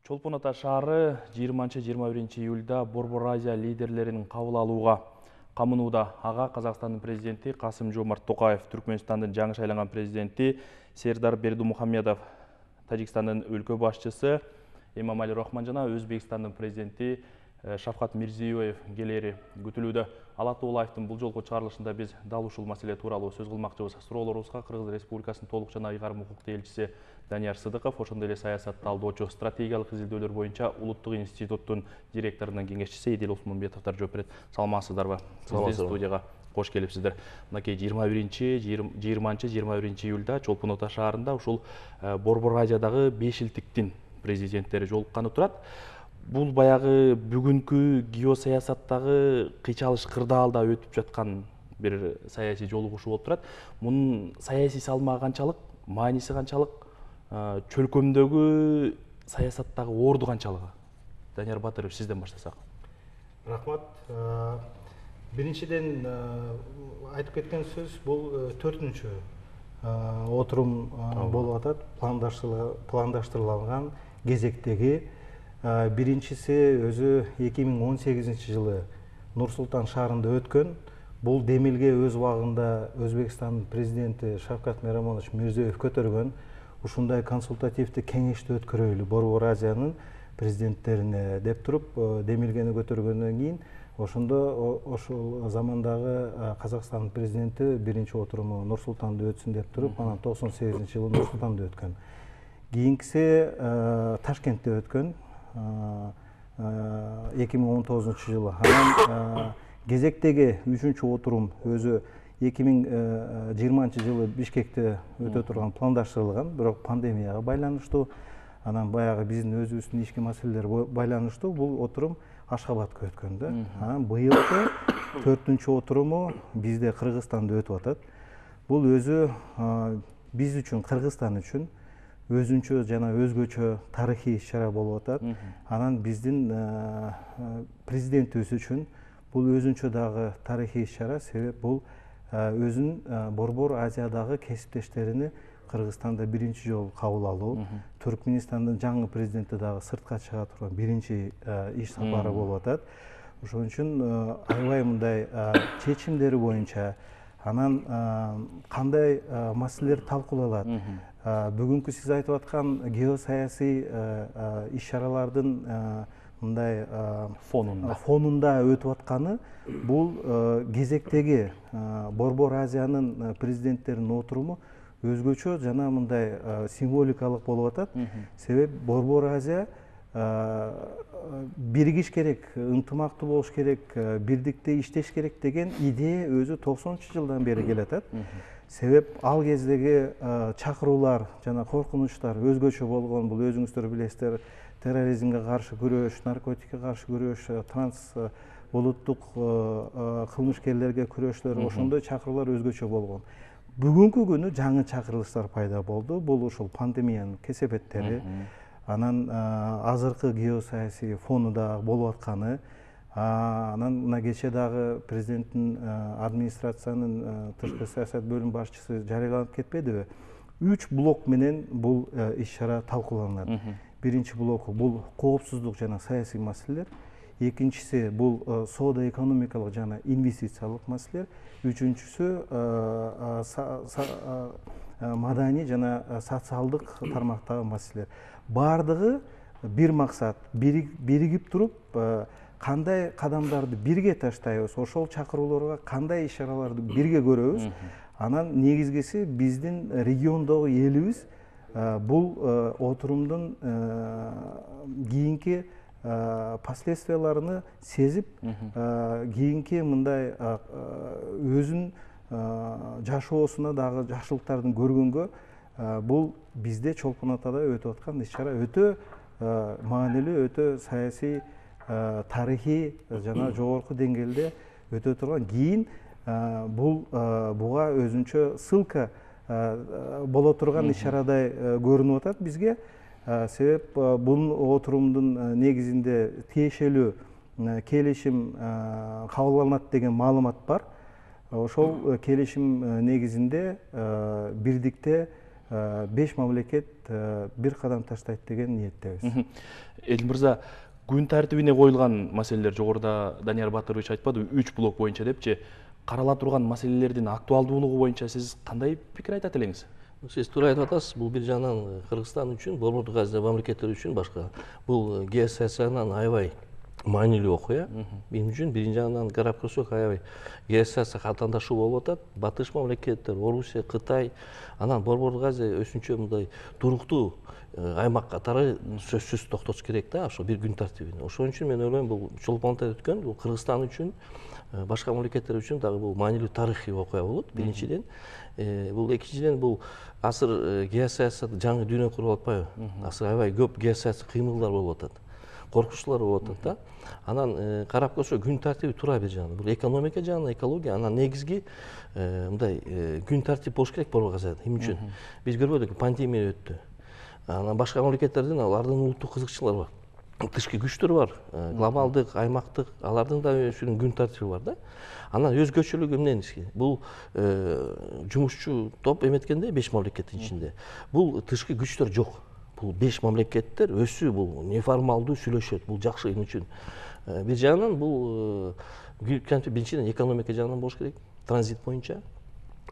Чолпон Ата шаары 20-21 июльда Борбор Азия лидерлерinin кабыл алууга камынууда. Ага Казакстандын президенти Касым-Жомарт Токаев, Түркмөнстандын жаңы шайланган президенти Сердар Бердимухамедов, Тажикстандын өлкө башчысы Эмомали Рахмон жана Өзбекстандын президенти Шавкат Мирзиёев келери күтүлүүдө. Алат Улаевдин бул жолку чыгарылышында биз дал ушул маселе тууралуу сөз кылмакчыбыз. Суроолорубузга Кыргыз Республикасынын толук жана ыйгарым укуктуу элчиси Данияр Сыдыков, ошондой эле саясат талдоочу, стратегиялык изилдөөлөр боюнча Улуттук институттун директорунун кеңешчиси Эдил Осмонбетовдор жооп берет. Саламатсыздарбы? Студияга кош келипсиздер. Мынакей 20-21 июлда Чолпон Ата шаарында ушул Борбор Азиядагы 5 илтиктин президенттери жолукканы турат. Бул баягы бүгүнкү геосаясаттагы кыйчалыш кырдаалда өтүп жаткан бир саясий жолугушуу болуп турат. Мунун саясий салмагы канчалык, мааниси канчалык, чөлкөмдөгү саясаттагы орду канчалыгы? Данияр Батыров, сизден баштасак. Рахмат. Биринчиден айтып кеткен сөз бул 4-чү отурум болуп атат. Пландаштырылган кезектеги биринчиси өзү 2018 жылы Нур-Султан шаарында өткөн. Бул демилге өз убагында Өзбекстандын президенти Шавкат Мирзиёев көтөргөн. Ушундай консультативдик кеңешти өткөрөлү Борбор Азиянын президенттерине деп туруп демилгени көтөргөндөн кийин ошондо ошол замандагы Казакстандын президенти биринчи отуруму Нур-Султанда өтсүн деп туруп, анан 98 жылы Нур-Султанда өткөн. Кийинкиси Ташкентте өткөн 2019 жылы. Анан кезектеги 3-чү отурум өзү 2020 жылы Бишкекте өтө турган пландаштырылган, бирок пандемияга байланыштуу, анан баягы биздин өзүбүздүн ички маселелер байланыштуу бул отурум Ашхабадка өткөн да. Анан быйылкы 4-чү отуруму бизде Кыргызстанда өтүп атат. Бул өзү биз үчүн, Кыргызстан үчүн өзүнчө жана өзгөчө тарыхый иш-чара болуп атат. Анан биздин президентибиз үчүн бул өзүнчө дагы тарыхый иш-чара, себеп бул өзүн Борбор Азиядагы кесиптештерини Кыргызстанда биринчи жолу кабыл алуу, Түркмөнстандын жаңы президенти дагы сыртка чыга турган биринчи иш сапары болуп атат. Ошон үчүн аябай мындай чечимдери боюнча анан кандай маселелер талкуулалат, бүгүнкү сиз айтып аткан геосаясий иш-чаралардын мындай фонунда өтүп атканы бул кезектеги Борбор Азиянын президенттеринин отуруму өзгөчө жана мындай символикалык болуп атат. Себеп Борбор Азия биригиш керек, ынтымактуу болуш керек, бирдикте иштеш керек деген идея өзү 90 жылдан бери келатат. Себеп ал кездеги чакыруулар жана коркунучтар өзгөчө болгон. Бул өзүңүздөр билесиздер, терроризмге каршы күрөш, наркотикке каршы күрөш, транс улуттук кылмышкерлерге күрөштөр, ошондой чакыруулар өзгөчө болгон. Бүгүнкү күнү жаңы чакырылыштар пайда болду. Бул ушул пандемиянын кесепеттери, анан азыркы геосаясий фону да болуп атканы, анан мына кече дагы президенттин администрациянын тышкы саясат бөлүм башчысы жарыяланып кетпедиби? 3 блок менен бул иш-чара талкууланат. Биринчи блоку бул коопсуздук жана саясий маселелер, экинчиси бул соода экономикалык жана инвестициялык маселелер, үчүнчүсү маданий жана социалдык тармактагы маселелер. Бардыгы бир максат, биригип туруп кандай кадамдарды бирге таштайбыз, ошол чакырууларга кандай иш-чараларды бирге көрөбүз. Анан негизгиси биздин региондогу элибиз бул отурумдун кийинки последствияларını сезип, кийинки мындай өзүн жашоосуна дагы жакшылыктарын көргөнгө бул бизде Чолпон Атада өтүп аткан иш-чара өтө маанилүү, өтө саясий, тарыхый жана жогорку деңгээлде өтө турган. Кийин буга өзүнчө ссылка боло турган иш-чарадай көрүнүп атат бизге. Себеп бул отурумдун негизинде тиешелүү келишим кабыл алынат деген маалымат бар. Ошол келишим негизинде бирдикте 5 мамлекет бир кадам таштайт деген ниеттебиз. Элдин мырза, күн тартибине коюлган маселелер жогоруда Данияр Батырович айтпадыбы, 3 блок боюнча депчи, карала турган маселелердин актуалдуулугу боюнча сиз кандай пикир айтат элеңиз? Сиз туура айтып атасыз. Бул бир жагынан Кыргызстан үчүн, Борбордук Азия мамлекеттери үчүн башка бул геосаясатынан аябай маанилүү окуя. Мен үчүн биринчи жагынан карап көрсөк, аябай геосаясат катаандашуу болуп атат. Батыш мамлекеттер, Орусия, Кытай, анан Борбордук Азия өзүнчө мындай туруктуу аймак катары сөзсүз токтотуш керек да, ошо бир күн тартибине. Ошон үчүн мен ойлойм, бул чолпонтой өткөн, бул Кыргызстан үчүн, башка мамлекеттер үчүн дагы бул маанилүү тарыхый окуя болот. Биринчиден, бул экинчиден бул азыр геосаясат жаңы дүйнө куруп атпайбы? Азыр аябай көп геосаясий кыймылдар болуп атат. Коркунучтар болуп атат да. Анан карап көрсө күн тартиби туура бир жагынан. Бул экономика жагынан, экология, анан негизги мындай күн тартип болуш керек Борбордук Азияда. Эмне үчүн? Биз көрбөдүк, пандемия өттү. Анан башка мамлекеттердин алардын улуттук кызыкчылыгы бар. Тышкы күчтөр бар, глобалдык, аймактык, алардын да өзүнүн күн тартиби бар да. Анан өзгөчөлүгү эмнен? Бул жумушчу топ эметкенде 5 мамлекеттин ичинде. Бул тышкы күчтөр жок. Бул 5 мамлекеттер өсүү, бул неформалдуу сүйлөшөт. Бул жакшы эмне үчүн? Бир жагынан бул биринчиден экономика жагынан болуш керек, транзит боюнча.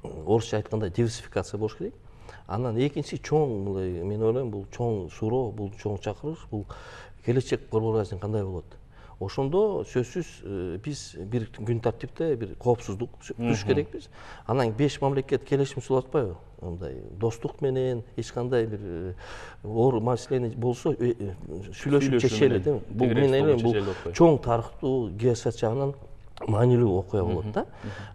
Орусча айтканда диверсификация болуш керек. Анан экинчиси чоң, мен ойлойм, бул чоң суроо, бул чоң чакырыш, бул келечек Борбордук Азияда кандай болот? Ошондо сөзсүз биз бир күн тартипте бир коопсуздук түзүш керекпиз. Анан 5 мамлекет келишим сүйлөп атпайбы? Мындай достук менен эч кандай бир оор маселени болсо сүйлөшүп чечели, дейм. Бул мен ойлойм, бул чоң тарыхтуу геосаясат жагынан маанилүү окуя болот да.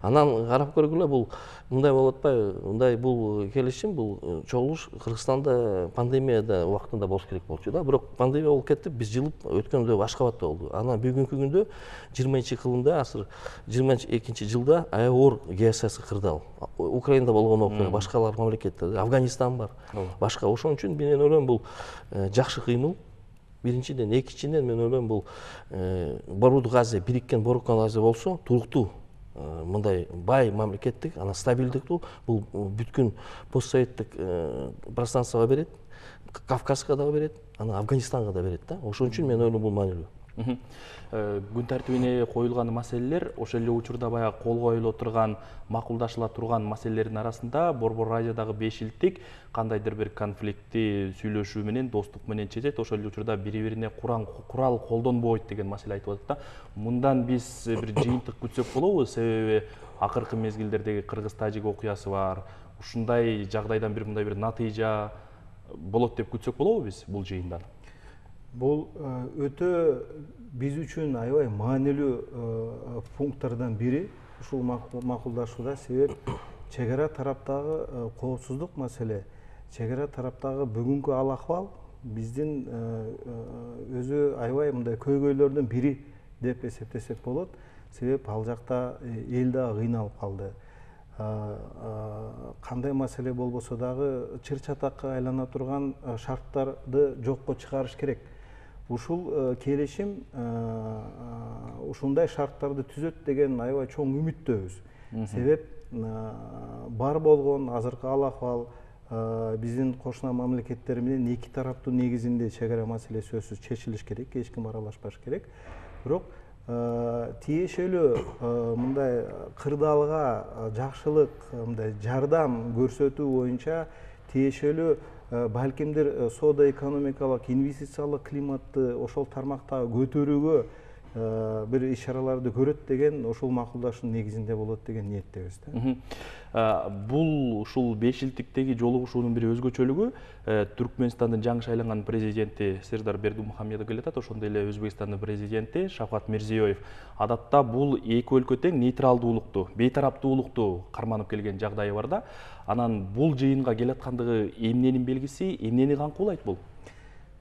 Анан карап көргүлө, бул мындай болуп атпайбы? Мындай бул келишим, бул чогулуш Кыргызстанда пандемияда убактында болуш керек болчу да. Бирок пандемия болуп кетип, биз жылып өткөндө Ашкабадта болду. Анан бүгүнкү күндө 20-кылымда, азыр 22-жылда аябай оор геосаясий кырдаал. Украинада болгон окуя, башкалар мамлекеттерде, Афганистан бар, башка. Ошон үчүн мен ойлойм, бул жакшы кыймыл. Биринчиден, экинчиден мен ойлойм, бул Борбордук Азия, бириккен Борбордук Азия болсо, туруктуу мындай бай мамлекеттик, анан стабилдиктүү, бул бүткүн постсоветтик пространствого берет, Кавказга дагы берет, анан Афганистанга да берет да. Ошон үчүн мен ойлойм, бул маанилүү. Күн тартибине коюлган маселелер ошол эле учурда баягы кол коюла турган, макулдашыла турган маселелердин арасында Борбор Азиядагы 5 илдик кандайдыр бир конфликтти сүйлөшүү менен, достук менен чечет, ошол эле учурда бири-бирине курал колдонбойт деген маселе айтып атат да. Мындан биз бир жыйынтык күтсөк болобу? Себеби акыркы мезгилдердеги кыргыз-тажик окуясы бар. Ушундай жагдайдан мындай бир натыйжа болот деп күтсөк болобу биз бул жыйындан? Бул өтө биз үчүн аябай маанилүү пункттардан бири ушул макулдашууда. Себеп чек ара тараптагы коопсуздук маселе, чек ара тараптагы бүгүнкү ал акыбал биздин өзү аябай мындай көйгөйлөрдүн бири деп эсептесек болот. Себеп ал жакта эл дагы кыйналып калды. Кандай маселе болбосо дагы чыр-чатакка айлана турган шарттарды жокко чыгарыш керек. Ушул келишим ушундай шарттарды түзөт деген аябай чоң үмүттөбүз. Себеп бар болгон азыркы ал акыбал биздин кошуна мамлекеттер менен эки тараптуу негизинде чек ара маселеси сөзсүз чечилиш керек, эч ким аралашпаш керек. Бирок тиешелүү мындай кырдаалга жакшылык, мындай жардам көрсөтүү боюнча тиешелүү балкимдир соода экономикалык, инвестициялык климатты ошол тармактагы көтөрүүгө бир ишараларды көрөт деген ошол макулдашуунун негизинде болот деген ниеттебиз да. Бул ушул 5 илдиктеги жолугушуунун бир өзгөчөлүгү Түркмөнстандын жаңы шайланган президенти Сердар Бердимухамедов келатат, ошондой эле Өзбекстандын президенти Шавкат Мирзиёев. Адатта бул эки өлкө тең нейтралдуулукту, бейтараптуулукту карманып келген жагдайы бар да. Анан бул жыйынга келаткандыгы эмненин белгиси, эмнени камкуулайт бул?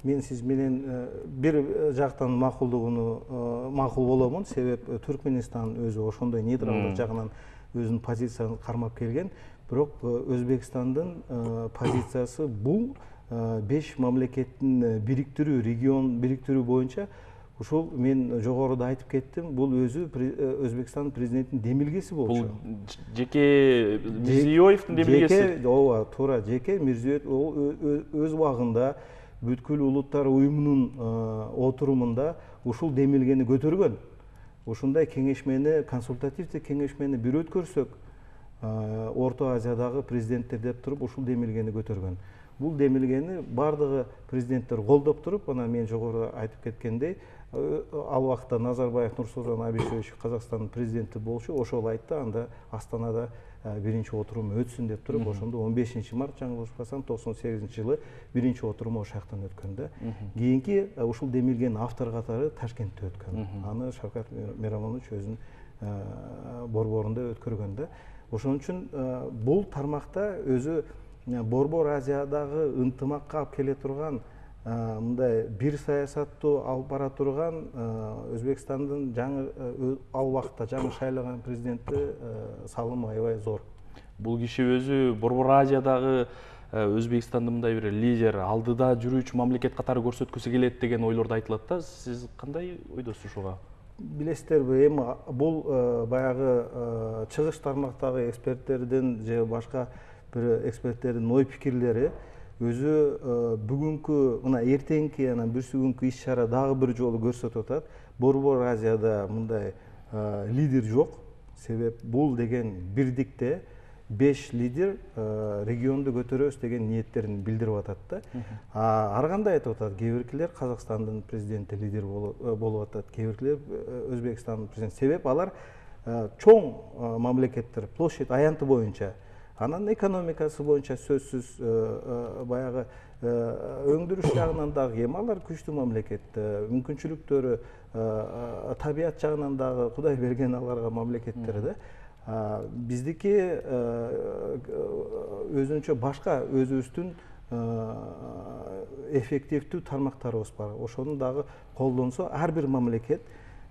Мен сиз менен бир жактан макул боломун. Себеп Түркменистан өзү ошондой нейтралдык жагынан өзүнүн позициясын кармап келген. Бирок Өзбекстандын позициясы бул 5 мамлекеттин бириктирүү, регион бириктирүү боюнча Ушул мен жогоруда айтып кеттим, бул өзү Өзбекстан президентинин демилгеси болчу. Бул жеке Мирзиёевдин демилгеси. Ооба, туура, жеке Мирзиёев өз убагында бүткүл улуттар уюмунун отурумунда ушул демилгени көтөргөн. Ушундай кеңешмени, консультативдик кеңешмени бир өткөрсөк, Орто Азиядагы президенттер деп туруп ушул демилгени көтөргөн. Бул демилгени бардыгы президенттер колдоп туруп, анан мен жогоруда айтып кеткендей, ал убакта Назарбаев Нурсултан Абишевич Казакстандын президенти болчу, ошол айтты, анда Астанада биринчи отурум өтсүн деп туруп, ошондо 15 март жаңылышпасам 98-жылы биринчи отурум ошол жактан өткөн да. Кийинки ушул демилгенин автор катары Ташкентте өткөн. Аны Шавкат Миромонович өзүнүн борборунда өткөргөн да. Ошон үчүн бул тармакта өзү Борбор Азиядагы ынтымакка алып келе турган, мындай бир саясаттуу алып бара турган Өзбекстандын жаңы ал убакта жаңы шайланган президенти салымы аябай зор. Бул киши өзү Борбор Азиядагы Өзбекстандын мындай бир лидер, алдыда жүрүүчү мамлекет катары көрсөткүсү келет деген ойлорду айтылат да. Сиз кандай ойдосуз ушуга? Билесиздерби, эми бул баягы чыгыш тармактагы эксперттердин же башка бир эксперттердин ой пикирлери өзү бүгүнкү мына эртеңки анан бүрсү күnkү иш чара дагы бир жолу көрсөтүп атат. Борбор Азияда мындай лидер жок. Себеп бул деген бирдикте 5 лидер регионду көтөрөбүз деген ниеттерин билдирип атат да. Ар кандай айтып атат, кээ биркилер Казакстандын президенти лидер болуп атат, кээ биркилер Өзбекстандын президенти. Себеп алар чоң мамлекеттер, площадь аянты боюнча, анан экономикасы боюнча сөзсүз баягы өңдүрүш жагынан дагы эми алар күчтүү мамлекет, мүмкүнчүлүктөрү табият жагынан дагы Кудай берген аларга мамлекеттер да. Биздики өзүнчө башка өзүбүздүн эффективдүү тармактарыбыз бар. Ошону дагы колдонсо, ар бир мамлекет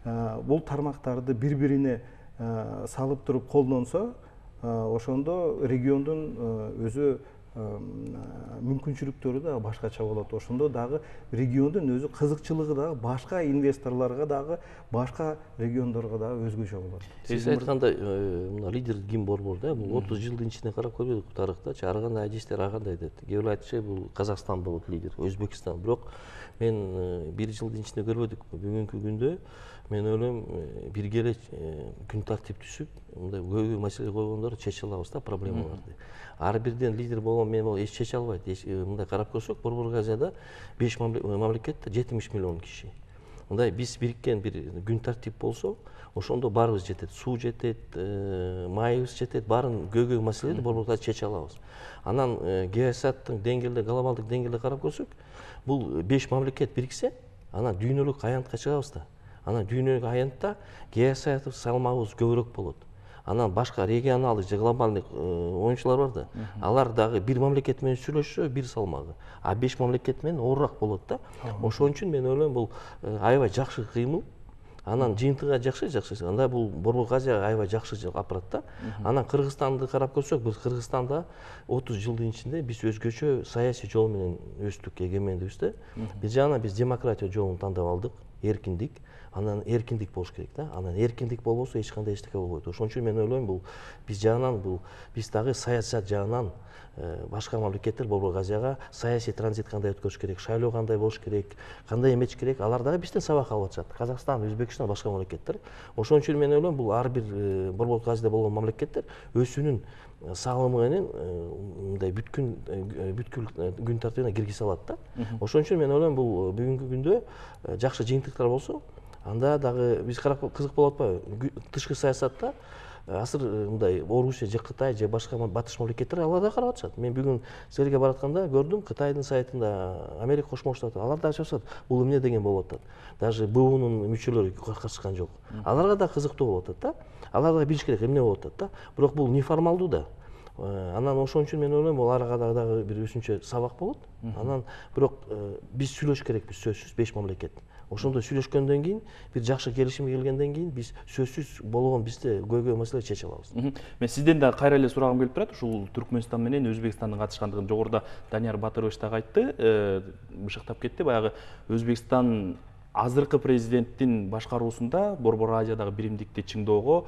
бул тармактарды бири-бирине салып туруп колдонсо, ошондо региондун өзү мүмкүнчүлүктөрү да башкача болот. Ошондо дагы региондун өзү кызыкчылыгы дагы башка инвесторлорго дагы, башка региондорго дагы өзгөчө болот. Сиз айткандай, мына лидер ким борбор да, бул 30 жылдын ичине карап көрбөдүк тарыхтачы, ар кандай адистер ар кандай дейт. Кээ бир айтчу бул Казакстан болот лидер, Өзбекстан. Бирок мен 1 жылдын ичинде көрбөдүк. Бүгүнкү күндө мен ойлойм бирге эле күн тартип түзүп, мындай көйгөй маселе койгондор чече алабыз да проблемаларды. Ар бирден лидер болгон мен эч чече албайт. Мындай карап көрсөк, Борбор Азияда 5 мамлекетте 70 миллион киши. Мындай биз бириккен бир күн тартип болсо, ошондо баарыбыз жетет. Суу жетет, майыбыз жетет, баарын көйгөй маселени Борборда чече алабыз. Анан геосаясаттын деңгээлде, глобалдык деңгээлде карап көрсөк, бул 5 мамлекет бириксе, анан дүйнөлүк аянтка чыгабыз да. Анан дүйнөлүк аянтта геосаясаттык салмагыбыз көбүрөөк болот. Анан башка регионалдык же глобалдык оюнчулар бар да. Алар дагы бир мамлекет менен сүйлөшсө бир салмагы, а 5 мамлекет менен оорураак болот да. Ошон үчүн мен ойлойм бул аябай жакшы кыймыл. Анан жыйынтыгы жакшы. Анда бул Борбор Азия аябай жакшы алып барат да. Анан Кыргызстанды карап көрсөк, биз Кыргызстанда 30 жылдын ичинде биз өзгөчө саясий жол менен өстүк, эгемендибизде. Бир жагынан биз демократия жолун тандап алдык, эркиндик. Анан эркиндик болуш керек да. Анан эркиндик болбосо эч кандай эчтеке болбойт. Ошон үчүн мен ойлойм бул биз жагынан биз дагы саясат жагынан башка мамлекеттер Борбор Азияга саясий транзит кандай өткөрүш керек, шайлоо кандай болуш керек, кандай эмеш керек, алар дагы бизден сабак алып атышат. Казакстан, Өзбекстан, башка мамлекеттер. Ошон үчүн мен ойлойм бул ар бир Борбор Азияда болгон мамлекеттер өзүнүн сагымы менен мындай бүткүл күн тартибине киргизе алат да. Ошон үчүн мен ойлойм бул бүгүнкү күндө жакшы жыйынтыктар болсо, анда дагы биз карап кызык болуп атпайбы? Тышкы саясатта азыр мындай Орусия же Кытай же башка батыш мамлекеттер алар да карап атышат. Мен бүгүн силерге баратканда көрдүм, Кытайдын сайтында Америка Кошмо Штаты алар да жазышат, бул эмне деген болуп атат. Даже БУнун мүчөлөрү катышкан жок. Аларга да кызыктуу болуп атат да. Алар да билиш керек эмне болуп атат да. Бирок бул неформалдуу да. Анан ошон үчүн мен ойлойм бул арага дагы бир өзүнчө сабак болот. Анан бирок биз сүйлөш керекпиз сөзсүз 5 мамлекет. Ошондо сүйлөшкөндөн кийин, бир жакшы келишимге келгенден кийин биз сөзсүз болгон бизде көйгөй маселе чече алабыз. Мен сизден да кайра эле сурагым келип турат. Ушул Түркмөнстан менен Өзбекстандын катышкандыгын жогоруда Данияр Батырович дагы айтты, бышыктап кетти. Баягы Өзбекстан азыркы президенттин башкаруусунда Борбор Азиядагы биримдикти чыңоого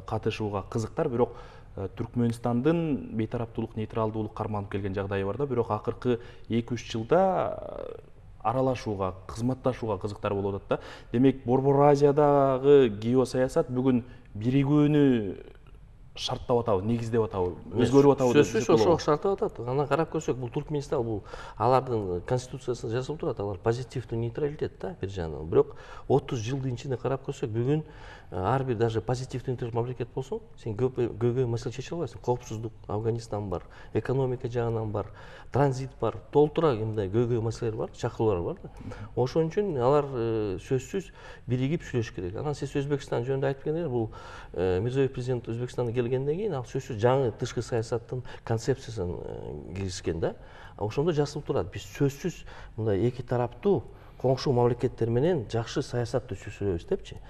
катышууга кызыктар, бирок Түркмөнстандын бейтараптуулук, нейтралдуулук карманып келген жагдайы бар да, бирок акыркы 2-3 жылда аралашууга, кызматташууга кызыктар болуп атат да. Демек, Борбор Азиядагы геосаясат бүгүн биригүүнү шарттап атабы, негиздеп атабы, өзгөрүп атабы? Сөзсүз ошого шарттап атат. Анан карап көрсөк, бул Түркмөнстан, бул алардын конституциясында жазылып турат, алар позитивдүү нейтралитет да бир жагынан. Бирок 30 жылдын ичинде карап көрсөк, бүгүн ар бир даже позитивдүү нейтрал мамлекет болсоң, сен көбөй маселе чече албайсың. Коопсуздук, Афганистан бар, экономика жагынан бар, транзит бар, толтура мындай көбөй маселелер бар, чакыруулар бар да. Ошон үчүн алар сөзсүз биригип сүйлөшүш керек. Анан сиз Өзбекстан жөнүндө айтып келдиңер, бул Мирзиёев президент Өзбекстанга келгенден кийин ал сөзсүз жаңы тышкы саясаттын концепциясын киргизген да. Ошондо жазылып турат. Биз сөзсүз мындай эки тараптуу коңшу мамлекеттер менен жакшы саясатты сүрөбүз депчи.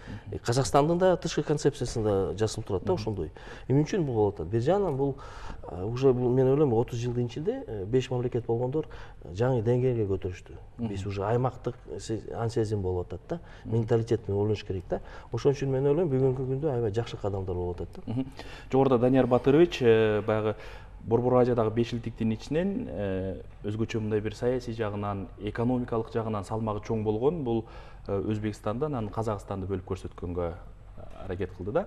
Казакстандын да тышкы концепциясында жазылып турат да ошондой. Эмне үчүн бул болуп атат? Бир жагынан бул уже мен ойлойм 30 жылдын ичинде 5 мамлекет болгондор жаңы деңгээлге көтөрүштү. Биз уже аймактык ансезим болуп атат да. Менталитет менен ойлонуш керек да. Ошон үчүн мен ойлойм бүгүнкү күндө аябай жакшы кадамдар болуп атат да. Жогоруда Данияр Батырович баягы Борбор Азиядагы бешилдиктин ичинен өзгөчө мындай бир саясий жагынан, экономикалык жагынан салмагы чоң болгон бул Өзбекстанды, анан Казакстанды бөлүп көрсөткөнгө аракет кылды да,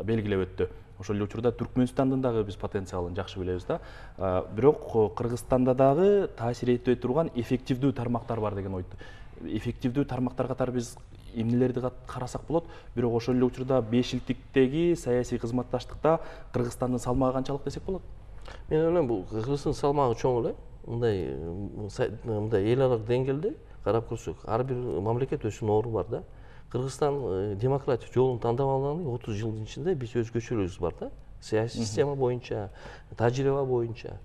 белгилеп өттү. Ошол эле учурда Түркмөнстандын дагы биз потенциалын жакшы билебиз да. Бирок Кыргызстанда дагы таасир этпей турган эффективдүү тармактар бар деген ойду. Эффективдүү тармактар катары биз эмнелерди карасак болот? Бирок ошол эле учурда бешилдиктеги саясий кызматташтыкта Кыргызстандын салмагы канчалык десек болот? Мен ойлойм, бул Кыргыздын салмагы чоң эле. Мындай эл аралык деңгээлде карап көрсөк, ар бир мамлекет өзүнүн орду бар да. Кыргызстан демократия жолун тандап алган 30 жылдын ичинде биз өзгөчөлүгүбүз бар да. Саясий система боюнча, тажрыйба боюнча.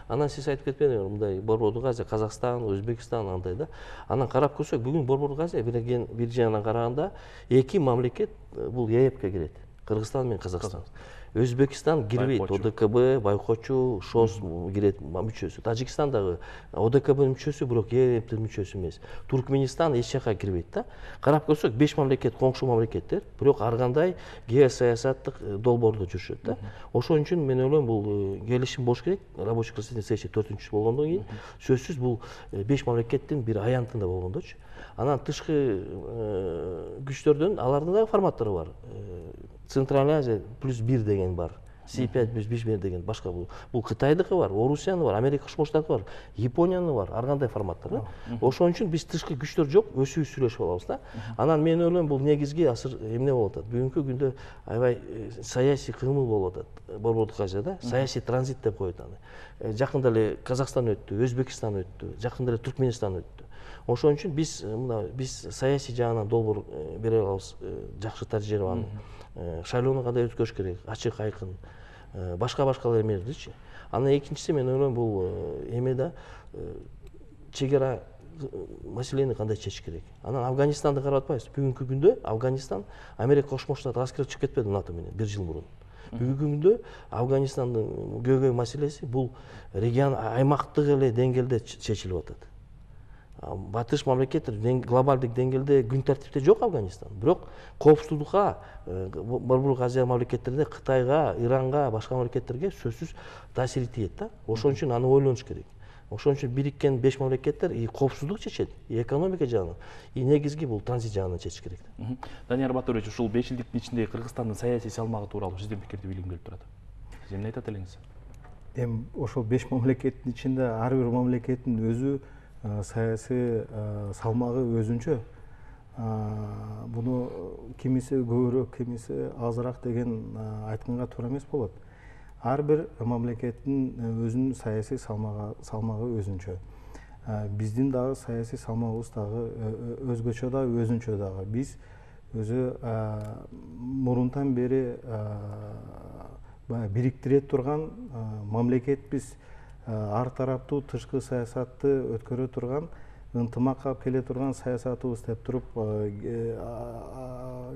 Анан сиз айтып кетпедиңер, мындай Борбордук Азия, Казакстан, Өзбекстан андай да. Анан карап көрсөк, бүгүн Борбордук Азия бир жагынан караганда эки мамлекет бул ЕЭПке кирет. Кыргызстан менен Казакстан. Өзбекстан кирбейт, ОДКБ, Байкочу, ШОС кирет мүчөсү. Тажикстан дагы ОДКБнын мүчөсү, бирок ЕЭПтин мүчөсү эмес. Туркменистан эч жака кирбейт да. Карап көрсөк, 5 мамлекет коңшу мамлекеттер, бирок ар кандай геосаясаттык долбоордо жүрүшөт да. Ошон үчүн мен ойлойм, бул келишим болуш керек. Рабочий классный сессия 4-чү болгондон кийин сөзсүз бул 5 мамлекеттин бир аянтында болгондочу. Анан тышкы күчтөрдөн алардын дагы форматтары бар. Центральная Азия +1 деген бар, C5 +1 деген башка бул Кытайдыкы бар, Орусиянын бар, Америка Кошмо Штаты бар, Япониянын бар, ар кандай форматтар да. Ошон үчүн биз тышкы күчтөр жок, өзүбүз сүйлөшүп алабыз да. Анан мен ойлойм, бул негизги асыр эмне болуп атат? Бүгүнкү күндө аябай саясий кыймыл болуп атат Борбордук Азияда, саясий транзит деп коет аны. Жакында эле Казакстан өттү, Өзбекстан өттү, жакында эле Түркмөнстан өттү. Ошон үчүн биз саясий жагынан долбоор бере алабыз, жакшы тажрыйбаны. Шайлоону кандай өткөрүш керек, ачык, айкын, башка эмелердичи. Анан экинчиси, мен ойлойм, бул эмеде чек ара маселени кандай чечиш керек. Анан Афганистанды карап атпайбыз. Бүгүнкү күндө Афганистан Америка Кошмо Штаты аскер чыгып кетпеди НАТО менен 1 жыл мурун. Бүгүнкү күндө Афганистандын көйгөй маселеси бул регион аймактык эле деңгээлде чечилип атат. Батыш мамлекеттер глобалдык деңгээлде күн тартипте жок Афганистан. Бирок коопсуздукка Борбордук Азия мамлекеттеринде Кытайга, Иранга, башка мамлекеттерге сөзсүз таасири тиет да. Ошон үчүн аны ойлонуш керек. Ошон үчүн бириккен 5 мамлекеттер коопсуздук чечет, экономика жагынан, негизги бул транзит жагынан чечиш керек. Данияр Батырович, ушул 5 жылдыктын ичинде Кыргызстандын саясий салмагы тууралуу сиздин пикирди билгим келип турат. Сиз эмне айтат элеңиз? Ошол 5 мамлекеттин ичинде ар бир мамлекеттин өзү саясий салмагы өзүнчө. Буну кимиси көбүрөөк, кимиси азыраак деген айтканга туура эмес болот. Ар бир мамлекеттин өзүнүн саясий салмагы өзүнчө. Биздин дагы саясий салмагыбыз дагы өзгөчө дагы, өзүнчө дагы. Биз өзү мурунтан бери бириктире турган мамлекетпиз. Ар тараптуу тышкы саясатты өткөрө турган, ынтымак алып келе турган саясатыбыз деп туруп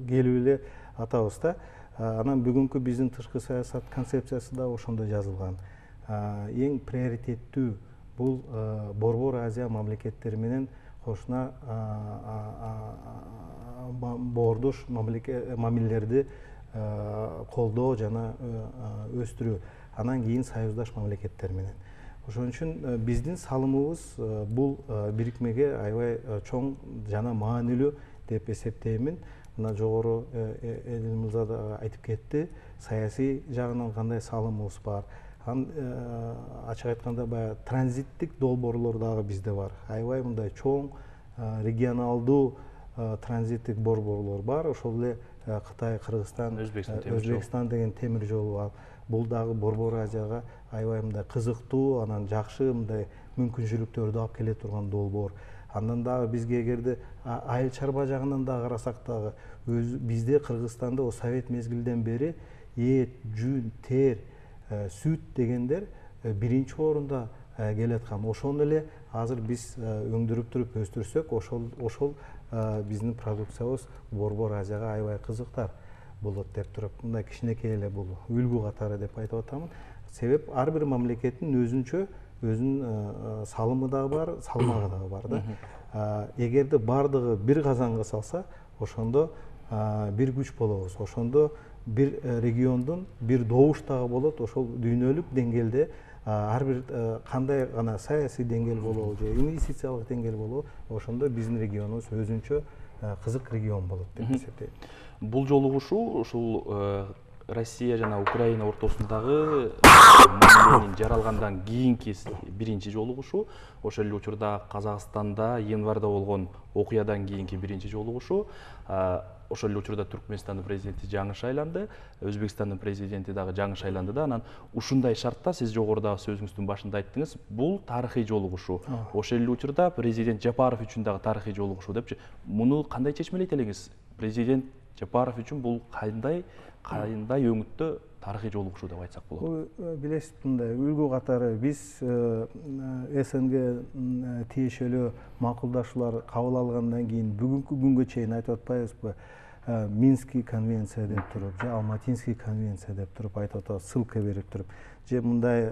келип эле атабыз да. Анан бүгүнкү биздин тышкы саясат концепциясы да ошондо жазылган. Эң приоритеттүү бул Борбор Азия мамлекеттери менен кошуна боордош мамилелерди колдоо жана өстүрүү, анан кийин союздаш мамлекеттер менен. Ошон үчүн биздин салымыбыз бул бирикмеге аябай чоң жана маанилүү деп эсептеймин. Мына жогору Элин мырза да айтып кетти, саясий жагынан кандай салымыбыз бар. Ачык айтканда баягы транзиттик долбоорлор дагы бизде бар. Аябай мындай чоң регионалдуу транзиттик борборлор бар. Ошол эле Кытай, Кыргызстан, Өзбекстан деген темир жолу бар. Бул дагы Борбор Азияга аябай мындай кызыктуу, анан жакшы мындай мүмкүнчүлүктөрдү алып келе турган долбоор. Андан дагы бизге эгерде айыл чарба жагынан да карасак дагы бизде Кыргызстанда Совет мезгилден бери эт, жүн, тер, сүт дегендер биринчи орунда келаткан. Ошону эле азыр биз өндүрүп туруп өстүрсөк, ошол биздин продукциябыз Борбор Азияга аябай кызыктар болот деп туруп, мындай кичинекей эле бул үлгү катары деп айтып атамын. Себеп ар бир мамлекеттин өзүнчө өзүнүн салымы дагы бар, салмагы дагы бар да. Эгерде бардыгы бир казанга салса, ошондо бир күч болобуз. Ошондо бир региондун бир добуш дагы болот. Ошол дүйнөлүк деңгээлде ар бир кандай гана саясий деңгээл болобу же инвестициялык деңгээл болобу, ошондо биздин регионубуз өзүнчө кызык регион болот деп эсептейм. Бул жолугушуу ушул Россия жана Украина ортосундагы мамиленин жаралгандан кийинки биринчи жолугушуу. Ошол эле учурда Казакстанда январда болгон окуядан кийинки биринчи жолугушуу. Ошол эле учурда Түркмөнстандын президенти жаңы шайланды, Өзбекстандын президенти дагы жаңы шайланды да. Анан ушундай шартта сиз жогорудагы сөзүңүздүн башында айттыңыз, бул тарыхый жолугушуу. Ошол эле учурда президент Жапаров үчүн дагы тарыхый жолугушуу депчи. Муну кандай чечмелейт элеңиз? Президент Жапаров үчүн бул кандай өңүттө тарыхый жолугушуу деп айтсак болот? Билесиз, мындай үлгү катары биз СНГ тиешелүү макулдашуулар кабыл алгандан кийин бүгүнкү күнгө чейин айтып атпайбызбы? Минский конвенция деп туруп, же Алматинский конвенция деп туруп айтып атабыз, ссылка берип туруп. Же мындай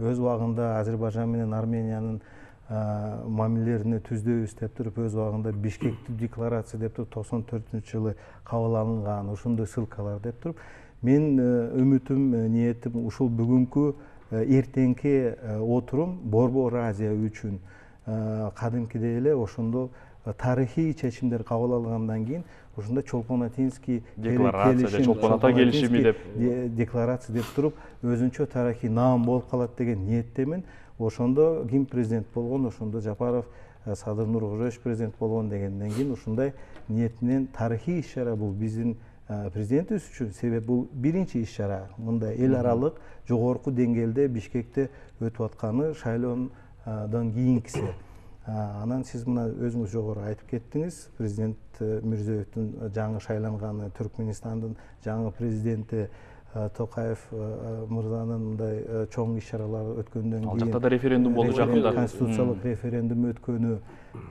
өз убагында Азербайжан менен Армениянын мамилелерине түздөбүз деп туруп, өз убагында Бишкектик декларация деп туруп 94-жылы кабыл алынган, ошондой ссылкалар деп туруп. Мен үмүтүм, ниетим ушул бүгүнкү эртеңки отурум Борбор Азия үчүн кадимкидей эле ошондо тарыхый чечимдер кабыл алгандан кийин ушундай Чолпон-Атинский декларация, Чолпон-Ата келишими деп декларация деп туруп, өзүнчө тарыхый наам болуп калат деген ниеттемин. Ошондо ким президент болгон, ошондо Жапаров, Садыр Нуркожоевич президент болгон дегенден кийин ушундай ниет менен тарыхый иш-чара бул биздин президентибиз үчүн. Себеп бул биринчи иш-чара, мындай эл аралык жогорку деңгээлде Бишкекте өтүп атканы шайлоодон кийинкиси. Анан сиз мына өзүңүз жогору айтып кеттиңиз, президент Мирзиёевдин жаңы шайланганы, Түркмөнстандын жаңы президенти Токаев мырзанын мындай чоң иш-чаралар өткөндөн кийин, ал жакта да референдум болду жакында, конституциялык референдум өткөнү,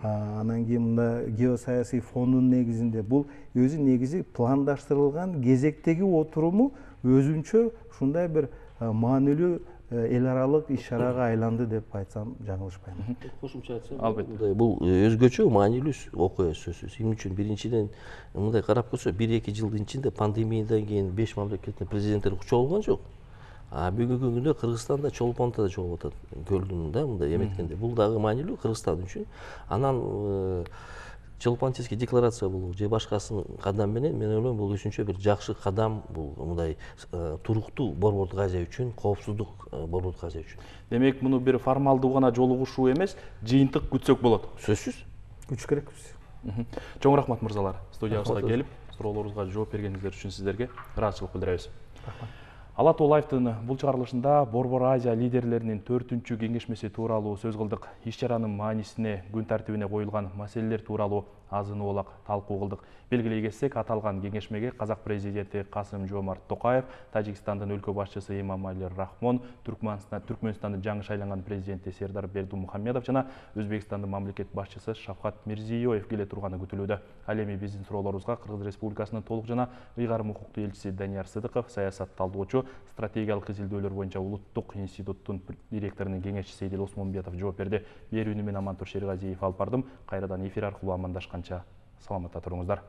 анан кийин мында геосаясий фондун негизинде бул өзү негизи пландаштырылган кезектеги отуруму өзүнчө ушундай бир маанилүү эл аралык иш-чарага айланды деп айтсам жаңылышпайм. Кошумча айтсам, бул өзгөчө маанилүү окуя сөзсүз. Эмне үчүн? Биринчиден мындай карап көрсө, 1-2 жылдын ичинде пандемиядан кийин 5 мамлекеттин президенттери чогулган жок. Бүгүнкү күндө Кыргызстанда Чолпонтада чогулуп атат, көлдүн да мындай эметкенде. Бул дагы маанилүү Кыргызстан үчүн. Анан Чолпон-Атинский декларация болобу же башкасын кадам менен, мен ойлойм бул үчүнчү бир жакшы кадам, бул мындай туруктуу Борбордук Азия үчүн, коопсуздук Борбордук Азия үчүн. Демек, муну бир формалдуу гана жолугушуу эмес, жыйынтык күтсөк болот. Сөзсүз. Күч керекпиз. Чоң рахмат мырзалар, студиябызга келип, суроолорубузга жооп бергениңиздер үчүн сиздерге ыраазычылык билдиребиз. Ала Тоо Лайфтын бул чыгарылышында Борбор Азия лидерлеринин 4-чү кеңешмеси тууралуу сөз кылдык. Иш-чаранын маанисине, күн тартибине коюлган маселелер тууралуу азын-оолак талкуу кылдык. Белгилей кетсек, аталган кеңешмеге казак президенти Касым-Жомарт Токаев, Тажикстандын өлкө башчысы Эмомали Рахмон, Түркмөнстандын жаңы шайланган президенти Сердар Бердимухамедов жана Өзбекстандын мамлекет башчысы Шавкат Мирзиёев келе турганы күтүлүүдө. Ал эми биздин суроолорубузга Кыргыз Республикасынын толук жана ыйгарым укуктуу элчиси Данияр Сыдыков, саясат талдоочу стратегиялык изилдөөлөр боюнча улуттук институттун директорунун кеңешчиси Эдил Осмонбетов жооп берди. Берүүнү мен Амантур Шергазиев алып бардым. Кайрадан эфир аркылуу амандашканча саламатта туруңуздар.